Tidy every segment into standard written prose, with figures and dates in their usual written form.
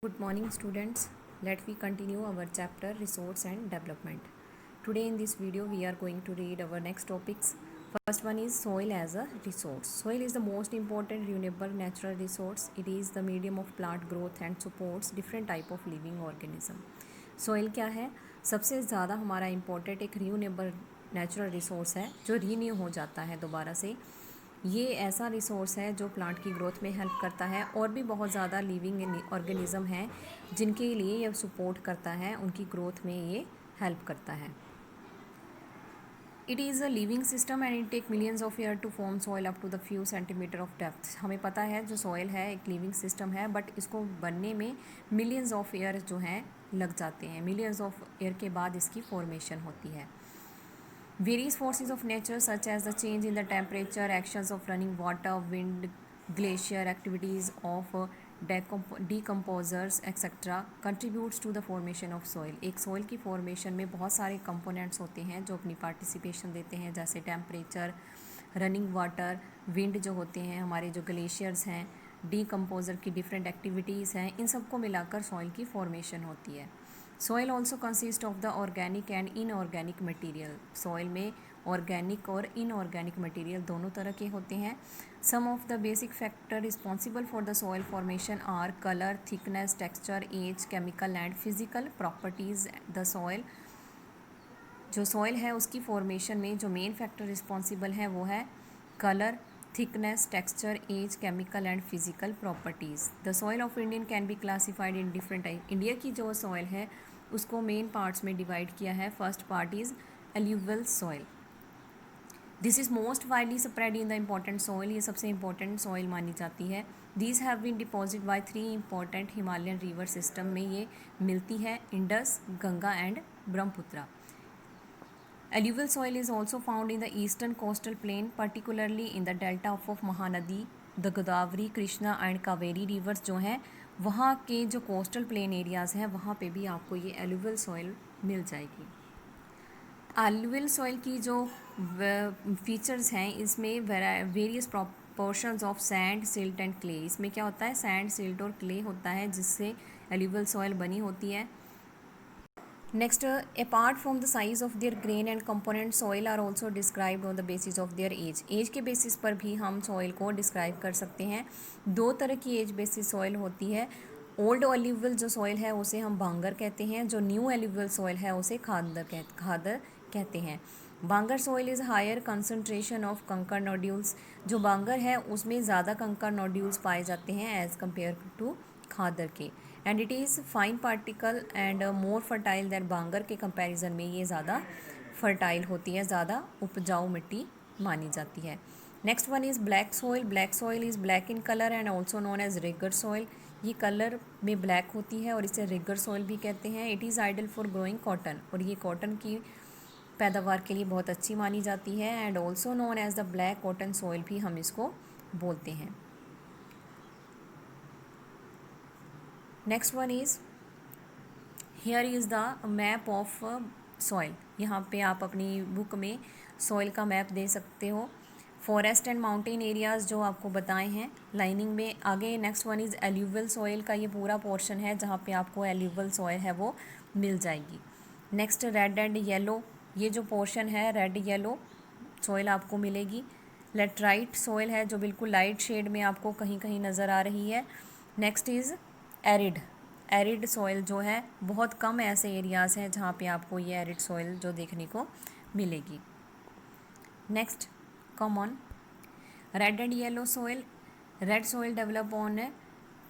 Good morning students. Let we continue our chapter resource and development. Today in this video we are going to read our next topics. First one is soil as a resource. Soil is the most important renewable natural resource. It is the medium of plant growth and supports different type of living organism. Soil क्या है? सबसे ज़्यादा हमारा important एक renewable natural resource है जो renew हो जाता है दोबारा से। ये ऐसा रिसोर्स है जो प्लांट की ग्रोथ में हेल्प करता है और भी बहुत ज़्यादा लिविंग ऑर्गेनिज्म हैं जिनके लिए ये सपोर्ट करता है, उनकी ग्रोथ में ये हेल्प करता है। It is a living system and it take millions of year to form soil up to the few centimetre of depth. हमें पता है जो सॉइल है एक लिविंग सिस्टम है, बट इसको बनने में मिलियंस ऑफ ईयर जो हैं लग जाते हैं। मिलियंस ऑफ ईयर के बाद इसकी फॉर्मेशन होती है। Various forces of nature such as the change in the temperature, actions of running water, wind, glacier, activities of decomposers etc. contributes to the formation of soil. एक soil की formation में बहुत सारे components होते हैं जो अपनी participation देते हैं, जैसे temperature, running water, wind जो होते हैं, हमारे जो glaciers हैं, decomposer की different activities हैं, इन सबको मिलाकर soil की formation होती है। Soil also consist of the organic and inorganic material. Soil में ऑर्गेनिक और इनऑर्गेनिक मटीरियल दोनों तरह के होते हैं। Some of the basic factor responsible for the soil formation are colour, thickness, texture, age, chemical and physical properties. The soil जो soil है उसकी फॉर्मेशन में जो मेन फैक्टर रिस्पॉन्सिबल है वो है colour, thickness, texture, age, chemical and physical properties. The soil of Indian can be classified in different type. India की जो सॉइल है उसको मेन पार्ट्स में डिवाइड किया है। First part is alluvial soil. This is most widely spread in the important soil. ये सबसे important soil मानी जाती है। These have been deposit by 3 important Himalayan river system में ये मिलती है, Indus, Ganga and Brahmaputra. Alluvial soil is also found in the eastern coastal plain, particularly in the delta of Mahanadi, the Godavari, Krishna and Kaveri rivers जो हैं वहाँ के जो coastal plain areas हैं वहाँ पे भी आपको ये एलुवियल सॉइल मिल जाएगी। एलुवियल सॉइल की जो फीचर्स हैं इसमें various proportions of sand, silt and clay. इसमें क्या होता है, सैंड, सिल्ट और क्ले होता है जिससे एलुवियल सॉइल बनी होती है। Next, apart from the size of their grain and component, soil are also described on the basis of their age. Age के बेसिस पर भी हम सॉइल को डिस्क्राइब कर सकते हैं। दो तरह की एज बेसिस सॉइल होती है। ओल्ड एल्यूवियल जो सॉइल है उसे हम बांगर कहते हैं, जो न्यू एल्यूवियल सॉइल है उसे खादर कहते हैं। Bangar soil is higher concentration of kankar nodules. जो बांगर है उसमें ज़्यादा कंकर नोड्यूल्स पाए जाते हैं एज़ कम्पेयर टू खादर के। And it is fine particle and more fertile than bangar के कंपैरिजन में ये ज़्यादा फर्टाइल होती है, ज़्यादा उपजाऊ मिट्टी मानी जाती है। Next one is black soil. Black soil is black in colour and also known as regur soil. ये कलर में ब्लैक होती है और इसे रिगर सॉइल भी कहते हैं। It is ideal for growing cotton, और ये कॉटन की पैदावार के लिए बहुत अच्छी मानी जाती है। And also known as the black cotton soil भी हम इसको बोलते हैं। Next one is here is the map of soil. यहाँ पे आप अपनी बुक में सॉइल का मैप दे सकते हो। फॉरेस्ट एंड माउंटेन एरियाज़ जो आपको बताए हैं लाइनिंग में। आगे next one is alluvial soil का ये पूरा पोर्शन है जहाँ पे आपको एल्यूवियल सॉइल है वो मिल जाएगी। नेक्स्ट रेड एंड येलो, ये जो पोर्शन है रेड येलो सॉइल आपको मिलेगी। लेटराइट सॉइल है जो बिल्कुल लाइट शेड में आपको कहीं कहीं नज़र आ रही है। Next is arid. Arid soil जो है बहुत कम ऐसे एरियाज़ हैं जहाँ पे आपको ये एरिड सॉइल जो देखने को मिलेगी। Next common red and yellow soil. Red soil develop on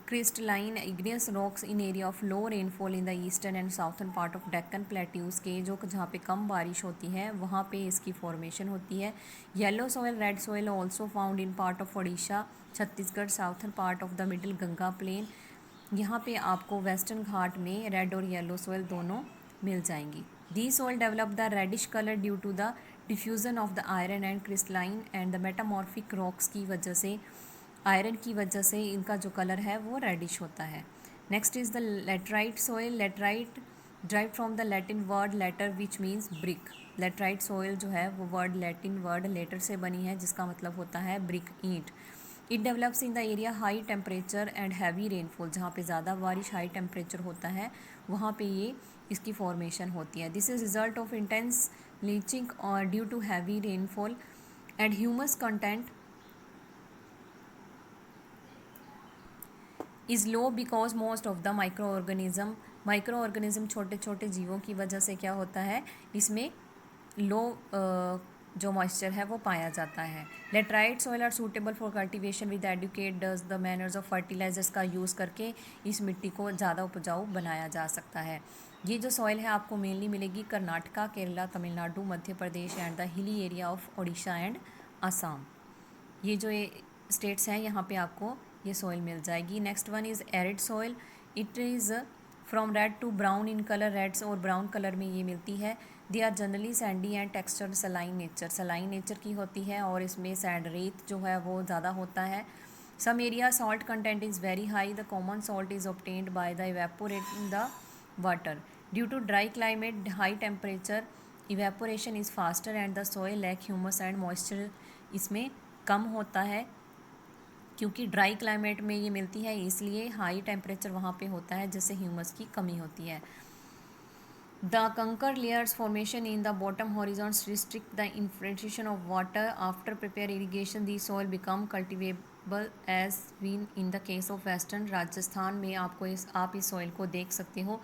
crystalline igneous rocks in area of low rainfall in the eastern and southern part of Deccan plateaus के जो जहाँ पे कम बारिश होती है वहाँ पे इसकी फॉर्मेशन होती है। Yellow soil red soil also found in part of Odisha, Chhattisgarh, southern part of the middle Ganga plain. यहाँ पे आपको वेस्टर्न घाट में रेड और येलो सॉइल दोनों मिल जाएंगी। The soil develop the reddish colour due to the diffusion of the iron and crystalline and the metamorphic rocks की वजह से, आयरन की वजह से इनका जो कलर है वो रेडिश होता है। Next is the laterite soil. Laterite drive from the Latin word later which means brick. Laterite soil जो है वो वर्ड लैटिन वर्ड लेटर से बनी है जिसका मतलब होता है ब्रिक, ईंट। It develops in the area high temperature and heavy rainfall, जहाँ पे ज़्यादा बारिश हाई टेम्परेचर होता है वहाँ पे ये इसकी फॉर्मेशन होती है। This is result of intense leaching और due to heavy rainfall and humus content is low because most of the microorganism छोटे छोटे जीवों की वजह से क्या होता है, इसमें लो जो मॉइस्चर है वो पाया जाता है। Laterite soil are suitable for cultivation with adequate doses the manures of fertilisers का यूज़ करके इस मिट्टी को ज़्यादा उपजाऊ बनाया जा सकता है। ये जो सॉइल है आपको मेनली मिलेगी Karnataka, Kerala, Tamil Nadu, Madhya Pradesh and the hilly area of Odisha and Assam. ये जो ये स्टेट्स हैं यहाँ पे आपको ये सॉइल मिल जाएगी। Next one is arid soil. It is from red to brown in colour, reds और ब्राउन कलर में ये मिलती है। They are generally sandy and texture saline nature की होती है और इसमें सैंड रेत जो है वो ज़्यादा होता है। Some area salt content is very high, the common salt is obtained by the evaporating the water due to dry climate, high temperature, evaporation is faster and the soil lack humus and moisture इसमें कम होता है क्योंकि dry climate में ये मिलती है, इसलिए हाई टेम्परेचर वहाँ पे होता है जिससे ह्यूमस की कमी होती है। The kankar layers formation in the bottom horizons restrict the infiltration of water after prepare irrigation the soil become cultivable as been in the case of western Rajasthan में। आपको आप इस सॉइल को देख सकते हो,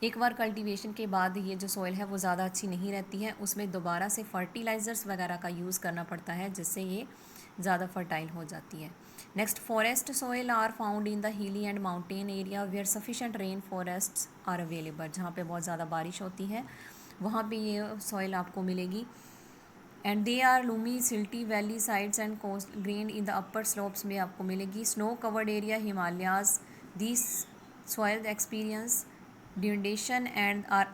एक बार कल्टीवेशन के बाद ये जो सॉइल है वो ज़्यादा अच्छी नहीं रहती है, उसमें दोबारा से फर्टिलाइज़र्स वगैरह का यूज़ करना पड़ता है जिससे ये ज़्यादा फर्टाइल हो जाती है। Next, forest soil are found in the hilly and mountain area where sufficient rain forests are available. जहाँ पे बहुत ज़्यादा बारिश होती है वहाँ पे ये सॉइल आपको मिलेगी। And they are loamy silty valley sides and कोस्ट grained in the upper slopes में आपको मिलेगी। Snow covered area Himalayas, this soil experience denudation and are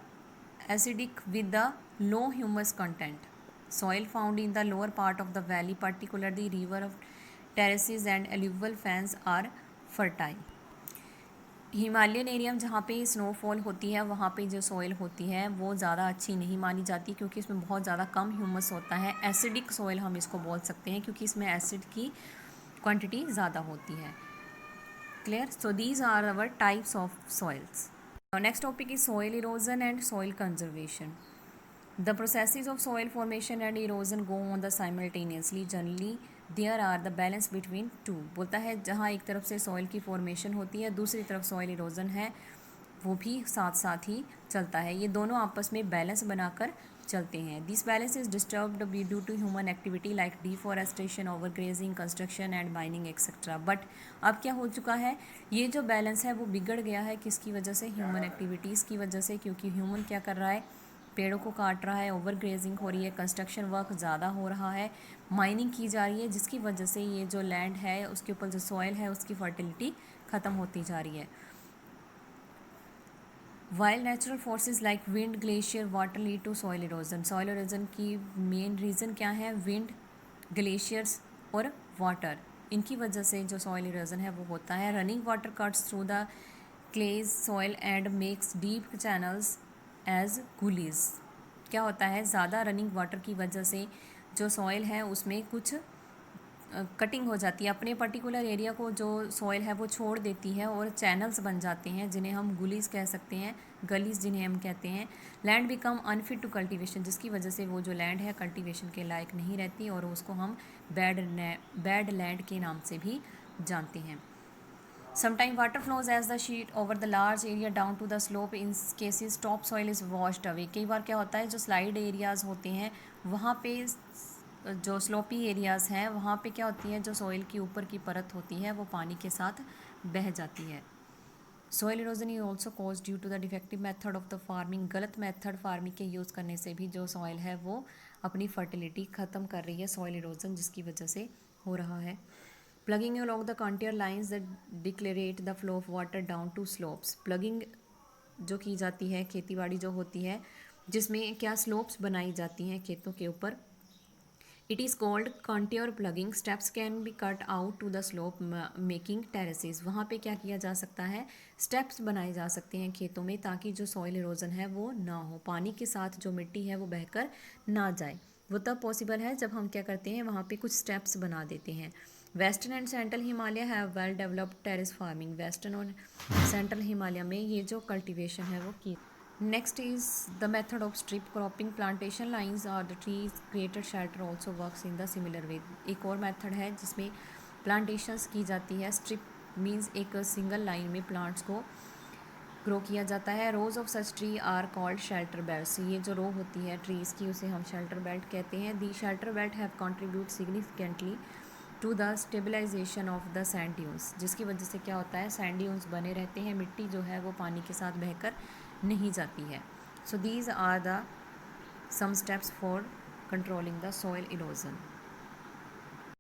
acidic with the low humus content. Soil found in the lower part of the valley, particularly river of terraces and alluvial fans, are fertile. Himalayan area में जहाँ पे snowfall होती है वहाँ पे जो soil होती है वो ज़्यादा अच्छी नहीं मानी जाती क्योंकि इसमें बहुत ज़्यादा कम ह्यूमस होता है। एसिडिक सॉइल हम इसको बोल सकते हैं क्योंकि इसमें एसिड की क्वांटिटी ज़्यादा होती है। Clear? So these are our types of soils. Next topic is soil erosion and soil conservation. The processes of soil formation and erosion go on the simultaneously. Generally, there are the balance between two. बोलता है जहाँ एक तरफ से soil की formation होती है दूसरी तरफ soil erosion है वो भी साथ साथ ही चलता है। ये दोनों आपस में बैलेंस बनाकर चलते हैं। This balance is disturbed due to human activity like deforestation, overgrazing, construction and mining etcetera. But अब क्या हो चुका है, ये जो बैलेंस है वो बिगड़ गया है किसकी वजह से? ह्यूमन एक्टिविटीज़ की वजह से, क्योंकि ह्यूमन क्या कर रहा है, पेड़ों को काट रहा है, ओवर ग्रेजिंग हो रही है, कंस्ट्रक्शन वर्क ज़्यादा हो रहा है, माइनिंग की जा रही है, जिसकी वजह से ये जो लैंड है उसके ऊपर जो सॉइल है उसकी फर्टिलिटी ख़त्म होती जा रही है। While natural forces like wind, glacier, water lead to soil erosion. Soil erosion की मेन रीज़न क्या है? विंड, ग्लेशियर्स और वाटर, इनकी वजह से जो सॉइल इरोजन है वो होता है। Running water cuts through the clays soil and makes deep channels as gullies. क्या होता है, ज़्यादा रनिंग वाटर की वजह से जो सॉइल है उसमें कुछ कटिंग हो जाती है, अपने पर्टिकुलर एरिया को जो सॉइल है वो छोड़ देती है और चैनल्स बन जाते हैं जिन्हें हम गुलीज कह सकते हैं, गलीज जिन्हें हम कहते हैं। Land become unfit to cultivation, जिसकी वजह से वो जो लैंड है कल्टीवेशन के लायक नहीं रहती और उसको हम बैड लैंड के नाम से भी जानते हैं। Sometimes water flows as the sheet over the large area down to the slope. In cases top soil is washed away. कई बार क्या होता है, जो स्लाइड एरियाज़ होते हैं वहाँ पे जो स्लोपी एरियाज़ हैं वहाँ पे क्या होती है, जो सॉइल की ऊपर की परत होती है वो पानी के साथ बह जाती है। Soil erosion is also cause due to the defective method of the farming. गलत मेथड फार्मिंग के यूज़ करने से भी जो सॉइल है वो अपनी फर्टिलिटी ख़त्म कर रही है, सॉइल इरोजन जिसकी वजह से हो रहा है। Plugging along the contour lines that declarate the flow of water down to slopes. Plugging जो की जाती है, खेती बाड़ी जो होती है जिसमें क्या स्लोप्स बनाई जाती हैं खेतों के ऊपर, it is called contour ploughing. Steps can be cut out to the slope making terraces. वहाँ पे क्या किया जा सकता है, स्टेप्स बनाए जा सकते हैं खेतों में ताकि जो सॉइल इरोजन है वो ना हो, पानी के साथ जो मिट्टी है वो बहकर ना जाए। वो तब पॉसिबल है जब हम क्या करते हैं, वहाँ पे कुछ स्टेप्स बना देते हैं। Western and central Himalaya have well developed terrace farming. Western और सेंट्रल हिमालय में ये जो कल्टीवेशन है वो की। Next is the method of strip cropping. Plantation lines are the trees created shelter also works in the similar way. एक और method है जिसमें प्लांटेशंस की जाती है। स्ट्रिप मीन्स एक सिंगल लाइन में प्लांट्स को ग्रो किया जाता है। Rows of such tree are called shelter belts. ये जो रो होती है ट्रीज़ की उसे हम शेल्टर बेल्ट कहते हैं। The shelter belt have contribute significantly to the stabilisation of the sand dunes, जिसकी वजह से क्या होता है सैंड ड्यून्स बने रहते हैं, मिट्टी जो है वो पानी के साथ बहकर नहीं जाती है। So these are the some steps for controlling the soil erosion.